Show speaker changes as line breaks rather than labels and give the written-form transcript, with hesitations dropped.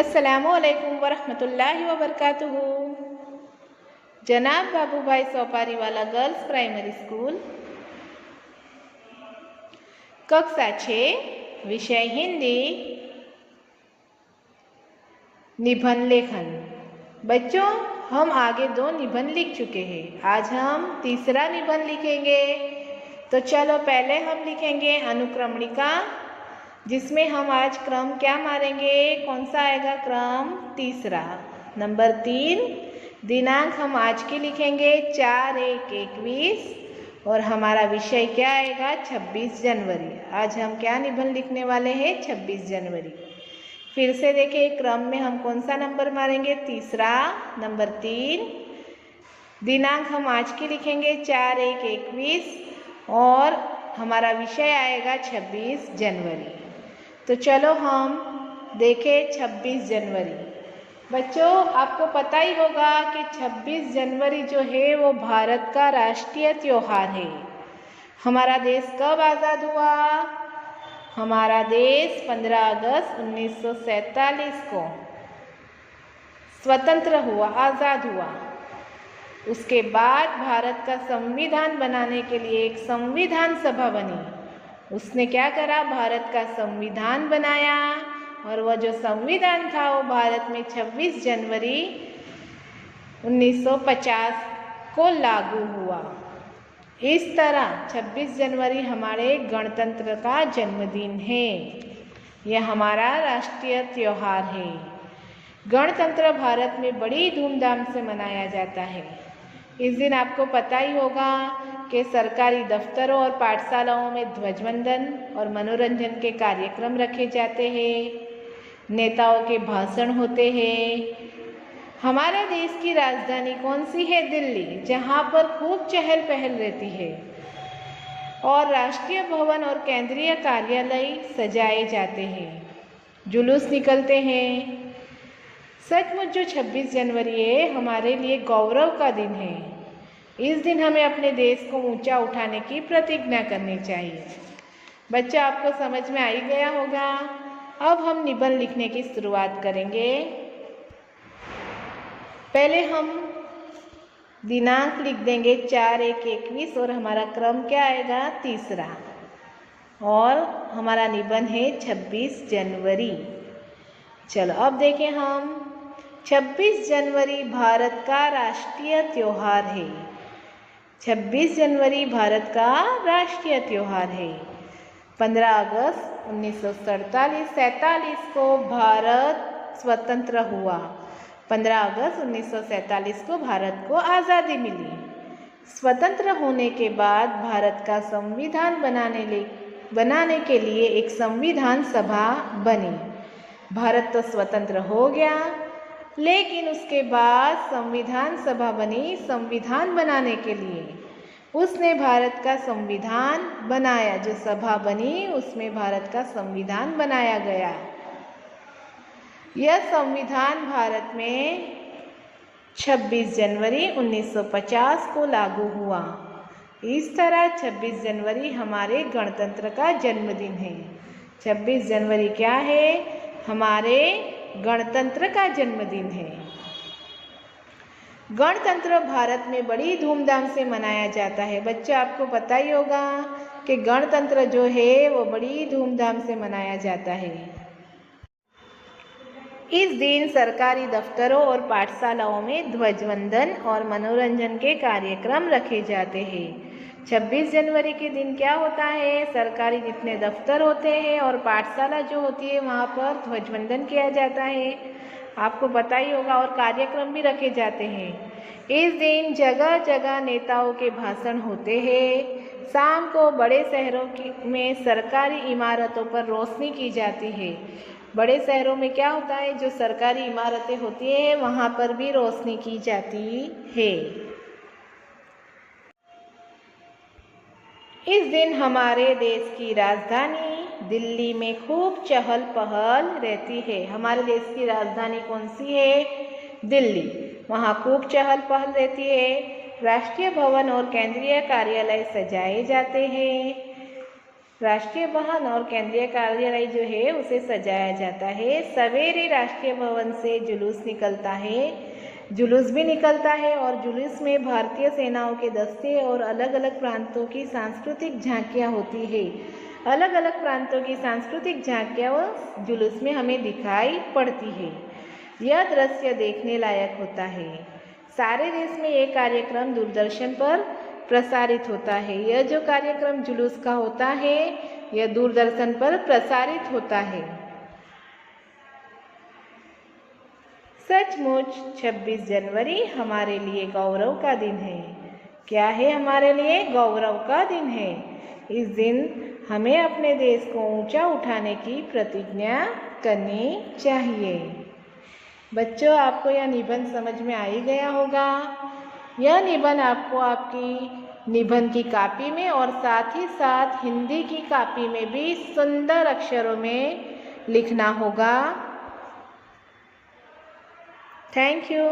अस्सलामुअलैकुम वरहमतुल्लाहि वबरकातुहू। जनाब बाबूभाई सोपारी वाला गर्ल्स प्राइमरी स्कूल, कक्षा 6, विषय हिंदी, निबंध लेखन। बच्चों, हम आगे 2 निबंध लिख चुके हैं। आज हम तीसरा निबंध लिखेंगे। तो चलो पहले हम लिखेंगे अनुक्रमणिका, जिसमें हम आज क्रम क्या मारेंगे, कौन सा आएगा क्रम तीसरा। नंबर 3 दिनांक हम आज की लिखेंगे 4/1/21 और हमारा विषय क्या आएगा 26 जनवरी। आज हम क्या निबंध लिखने वाले हैं 26 जनवरी। फिर से देखिए क्रम में हम कौन सा नंबर मारेंगे तीसरा। नंबर 3 दिनांक हम आज की लिखेंगे 4/1/21 और हमारा विषय आएगा 26 जनवरी। तो चलो हम देखें 26 जनवरी। बच्चों, आपको पता ही होगा कि 26 जनवरी जो है वो भारत का राष्ट्रीय त्योहार है। हमारा देश कब आज़ाद हुआ? हमारा देश 15 अगस्त 1947 को स्वतंत्र हुआ, आज़ाद हुआ। उसके बाद भारत का संविधान बनाने के लिए एक संविधान सभा बनी। उसने क्या करा, भारत का संविधान बनाया और वह जो संविधान था वो भारत में 26 जनवरी 1950 को लागू हुआ। इस तरह 26 जनवरी हमारे गणतंत्र का जन्मदिन है। यह हमारा राष्ट्रीय त्योहार है। गणतंत्र भारत में बड़ी धूमधाम से मनाया जाता है। इस दिन आपको पता ही होगा कि सरकारी दफ्तरों और पाठशालाओं में ध्वजवंदन और मनोरंजन के कार्यक्रम रखे जाते हैं। नेताओं के भाषण होते हैं। हमारे देश की राजधानी कौन सी है? दिल्ली, जहाँ पर खूब चहल पहल रहती है और राष्ट्रीय भवन और केंद्रीय कार्यालय सजाए जाते हैं, जुलूस निकलते हैं। सचमुच जो 26 जनवरी है हमारे लिए गौरव का दिन है। इस दिन हमें अपने देश को ऊंचा उठाने की प्रतिज्ञा करनी चाहिए। बच्चा, आपको समझ में आ ही गया होगा। अब हम निबंध लिखने की शुरुआत करेंगे। पहले हम दिनांक लिख देंगे 4/1/21 और हमारा क्रम क्या आएगा तीसरा और हमारा निबंध है 26 जनवरी। चलो अब देखें हम 26 जनवरी भारत का राष्ट्रीय त्योहार है। 26 जनवरी भारत का राष्ट्रीय त्योहार है। 15 अगस्त 1947 को भारत स्वतंत्र हुआ। 15 अगस्त 1947 को भारत को आज़ादी मिली। स्वतंत्र होने के बाद भारत का संविधान बनाने के लिए एक संविधान सभा बनी। भारत तो स्वतंत्र हो गया, लेकिन उसके बाद संविधान सभा बनी संविधान बनाने के लिए। उसने भारत का संविधान बनाया। जो सभा बनी उसमें भारत का संविधान बनाया गया। यह संविधान भारत में 26 जनवरी 1950 को लागू हुआ। इस तरह 26 जनवरी हमारे गणतंत्र का जन्मदिन है। 26 जनवरी क्या है? हमारे गणतंत्र का जन्मदिन है। गणतंत्र भारत में बड़ी धूमधाम से मनाया जाता है। बच्चा, आपको पता ही होगा कि गणतंत्र जो है वो बड़ी धूमधाम से मनाया जाता है। इस दिन सरकारी दफ्तरों और पाठशालाओं में ध्वजवंदन और मनोरंजन के कार्यक्रम रखे जाते हैं। 26 जनवरी के दिन क्या होता है, सरकारी जितने दफ्तर होते हैं और पाठशाला जो होती है वहाँ पर ध्वजवंदन किया जाता है, आपको पता ही होगा, और कार्यक्रम भी रखे जाते हैं। इस दिन जगह जगह नेताओं के भाषण होते हैं। शाम को बड़े शहरों में सरकारी इमारतों पर रोशनी की जाती है। बड़े शहरों में क्या होता है, जो सरकारी इमारतें होती हैं वहाँ पर भी रोशनी की जाती है। इस दिन हमारे देश की राजधानी दिल्ली में खूब चहल पहल रहती है। हमारे देश की राजधानी कौन सी है? दिल्ली। वहाँ खूब चहल पहल रहती है। राष्ट्रीय भवन और केंद्रीय कार्यालय सजाए जाते हैं। राष्ट्रीय भवन और केंद्रीय कार्यालय जो है उसे सजाया जाता है। सवेरे राष्ट्रीय भवन से जुलूस निकलता है, जुलूस भी निकलता है और जुलूस में भारतीय सेनाओं के दस्ते और अलग अलग प्रांतों की सांस्कृतिक झांकियाँ होती है। अलग अलग प्रांतों की सांस्कृतिक झांकियाँ जुलूस में हमें दिखाई पड़ती है। यह दृश्य देखने लायक होता है। सारे देश में ये कार्यक्रम दूरदर्शन पर प्रसारित होता है। यह जो कार्यक्रम जुलूस का होता है यह दूरदर्शन पर प्रसारित होता है। सचमुच 26 जनवरी हमारे लिए गौरव का दिन है। क्या है हमारे लिए? गौरव का दिन है। इस दिन हमें अपने देश को ऊंचा उठाने की प्रतिज्ञा करनी चाहिए। बच्चों, आपको यह निबंध समझ में आ ही गया होगा। यह निबंध आपको आपकी निबंध की कॉपी में और साथ ही साथ हिंदी की कॉपी में भी सुंदर अक्षरों में लिखना होगा। Thank you.